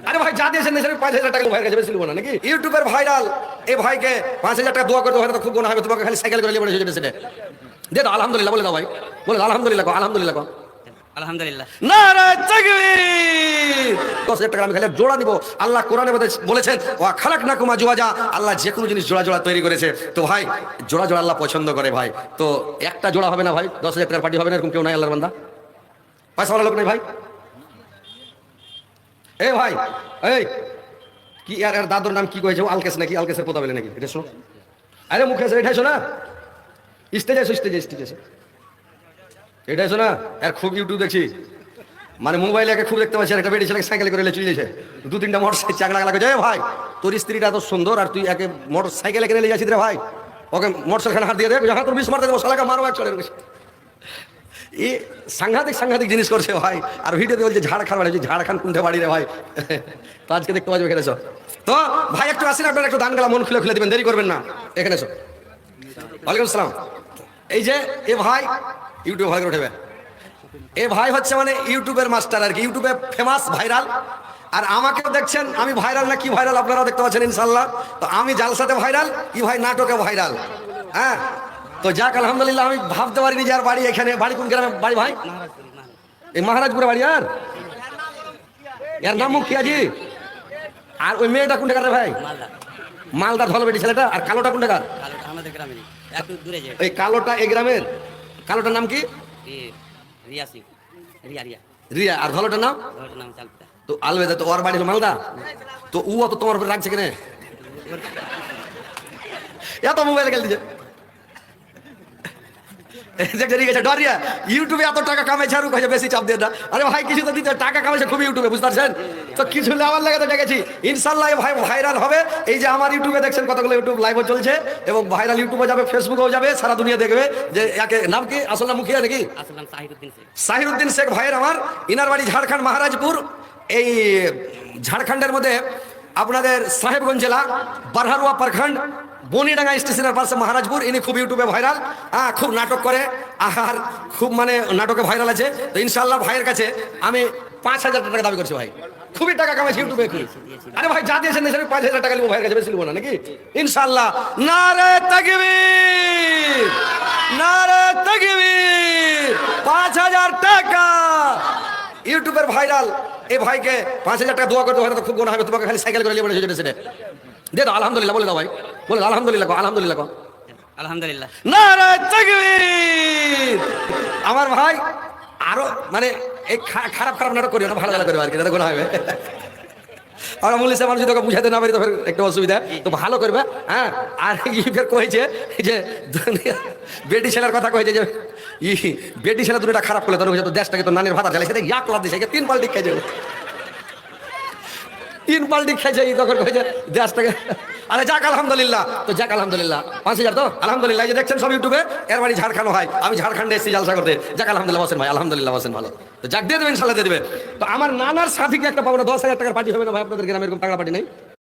আরে ভাই যা দিয়েছেন দেশের 5,000 টাকা ভাইয়ের কাছে বেশি নেবো না নাকি? ইউটিউবের ভাইরাল এই ভাইকে 5,000 টাকা দোয়া করতে হয় তো খুব গুনাহ হবে। তোমাকে খালি সাইকেল করে নিয়ে বসে যাবে সেটা দে দাও। আলহামদুলিল্লাহ বলে দাও ভাই, বলে দাও আলহামদুলিল্লাহ কো, আলহামদুলিল্লাহ কো, আলহামদুলিল্লাহ। নারে তাকবীর। 10,000 টাকা আমি খালি জোড়া দিব। আল্লাহ কোরআনে বলেছেন ওয়া খালাকনাকুম আজওয়াজা, আল্লাহ যে কোনো জিনিস জোড়া জোড়া তৈরি করেছে। তো ভাই জোড়া জোড়া আল্লাহ পছন্দ করে ভাই। তো একটা জোড়া হবে না ভাই, 10,000 টাকার পার্টি হবে না, এরকম কেউ নাই আল্লাহর বান্দা? পয়সাওয়ালা লোক নাই ভাই? এ ভাই এই কি আর দাদুর নাম কি কয়েছে? আলকেস নাকি? আলকেসের পোতা বলে নাকি? এটা শোনো, আরে মুখে এটাই শোনা, স্টেজে এসো, স্টেজে স্টেজে এসো, এটাই এসো না। আর খুব ইউটিউব দেখছি, মানে মোবাইলে একে খুব দেখতে পাচ্ছি। একটা বেটি ছেলেকে সাইকেল করে চলে যাচ্ছে, 2-3টা মোটর সাইকেল চাকরা লাগে যায়। ভাই তোর স্ত্রীটা এত সুন্দর আর তুই একে মোটর সাইকেলে কিনে নিয়ে যাচ্ছিস রে ভাই। ওকে মোটর সাইকেল হাত দিয়ে দেখ, যখন তোর 20 মারতে দেবো শালাকে মারো এক চলে। এই সাংঘাতিক সাংঘাতিক জিনিস করছে ভাই। আর ভিডিওতে বলছে ঝাড়খান বাড়ি, ঝাড়খান কোনটা বাড়ি রে ভাই? তো আজকে দেখতে পাচ্ছি এখানে এসো। তো ভাই একটু আসেন, আপনারা একটু দান গেলা মন খুলে খুলে দেবেন, দেরি করবেন না। এখানে এসো। ওয়ালাইকুম আসসালাম। এই যে এ ভাই ইউটিউব ভালো করে উঠেবে, এ ভাই হচ্ছে মানে ইউটিউবের মাস্টার আর কি, ইউটিউবে ফেমাস ভাইরাল। আর আমাকেও দেখছেন আমি ভাইরাল না কি ভাইরাল আপনারাও দেখতে পাচ্ছেন ইনশাল্লাহ। তো আমি জালসাতে ভাইরাল, ই ভাই নাটকে ভাইরাল। হ্যাঁ তো যাক আলহামদুলিল্লাহ। আমি ভাবতে পারিনি যে আর বাড়ি এখানে। বাড়ি কোন গ্রামে বাড়ি ভাই? এই মহারাজপুরে বাড়ি। আর এর নাম মুখিয়াজি। আর ওই মেয়েটা কোন টাকার ভাই? মালদা ধল বেটি ছেলেটা। আর কালোটা কোন টাকার? আমাদের গ্রামে একটু দূরে যায়। এই কালোটা এই গ্রামের। কালোটার নাম কি? রিয়া সিং, রিয়া রিয়া রিয়া। আর ধলোটার নাম? ওর নাম চালপিতা। তো আলবেদা তো ওর বাড়ি হলো মালদা। তো ও তো তোমার উপরে রাখছে কেনে? এত মোবাইলে খেল দিছে ডরিয়া। ইউটিউবে এত টাকা কামাইছে আর কাছে বেশি চাপ দিয়ে না। আরে ভাই কিছু তো দিতে টাকা কামাইছে খুব ইউটিউবে, বুঝতে পারছেন? তো কিছু নেওয়ার লাগে তো ডেকেছি ইনশাল্লাহ। ভাই ভাইরাল হবে। এই যে আমার ইউটিউবে দেখছেন কতগুলো ইউটিউব লাইভও চলছে এবং ভাইরাল ইউটিউবে যাবে, ফেসবুকেও যাবে, সারা দুনিয়া দেখবে যে একে নাম কি? আসল নাম মুখিয়া নাকি? আসল নাম সাহিরউদ্দিন শেখ। সাহিরউদ্দিন শেখ ভাইয়ের আমার ইনার বাড়ি ঝাড়খণ্ড মহারাজপুর। এই ঝাড়খণ্ডের মধ্যে আপনাদের সাহেবগঞ্জ জেলা, বারহারুয়া প্রখণ্ড, বনিডাঙ্গা স্টেশনের পাশে মহারাজপুর। ইনি খুব ইউটিউবে ভাইরাল। হ্যাঁ খুব নাটক করে আর খুব মানে নাটকে ভাইরাল আছে। তো ইনশাল্লাহ ভাইয়ের কাছে আমি 5,000 টাকা দাবি করছি ভাই। খুবই টাকা কামাইছি ইউটিউবে। আরে ভাই যা দিয়েছেন দেশের 5,000 টাকা নেবো ভাইয়ের কাছে বেশি নেবো না নাকি? ইনশাল্লাহ। নারে তাকবীর, নারে তাকবীর। 5,000 টাকা ইউটিউবের ভাইরাল এই ভাইকে 5,000 টাকা দোয়া করতে হয় তো খুব গুনাহ হবে। তোমাকে খালি সাইকেল করে নিয়ে বসে যাবে সেটা দে দাও। আলহামদুলিল্লাহ বলে দাও ভাই, বলে দাও আলহামদুলিল্লাহ কো, আলহামদুলিল্লাহ কো, আলহামদুলিল্লাহ। নারে তাকবীর। আমার ভাই আরো মানে এই খারাপ খারাপ নাটক করিও না, ভালো ভালো করবে আর কি, এটা গুনাহ হবে। আর বলেছে মানুষ তোকে বুঝাতে না পারি তো একটা অসুবিধা, তো ভালো করবে। হ্যাঁ আর ফের কয়েছে যে বেটি ছেলের কথা কয়েছে যে বেটি ছেলে দুটা খারাপ করলে তোর তো দেশটাকে তো নানের ভাতা চালে সেটা 1 লাখ দিছে, 3 পাল্টি খেয়েছে, 3 পাল্টি খেয়েছে তখন কয়েছে দেশটাকে। আরে যাক আলহামদুলিল্লাহ। তো যাক আলহামদুলিল্লাহ 5,000 তো আলহামদুলিল্লাহ। এই যে দেখছেন সব ইউটিউবে, এর বাড়ি ঝাড়খণ্ড হয়, আমি ঝাড়খণ্ডে এসেছি জালসা করতে। যাক আলহামদুলিল্লাহ বসেন ভাই, আলহামদুলিল্লাহ বসেন ভালো। তো যাক দিয়ে দেবেন ইনশাল্লাহ দিয়ে দেবে। তো আমার নানার সাথীকে একটা পাবো না, 10,000 টাকার পার্টি হবে না ভাই আপনাদের গ্রামে? এরকম টাকা পার্টি নেই।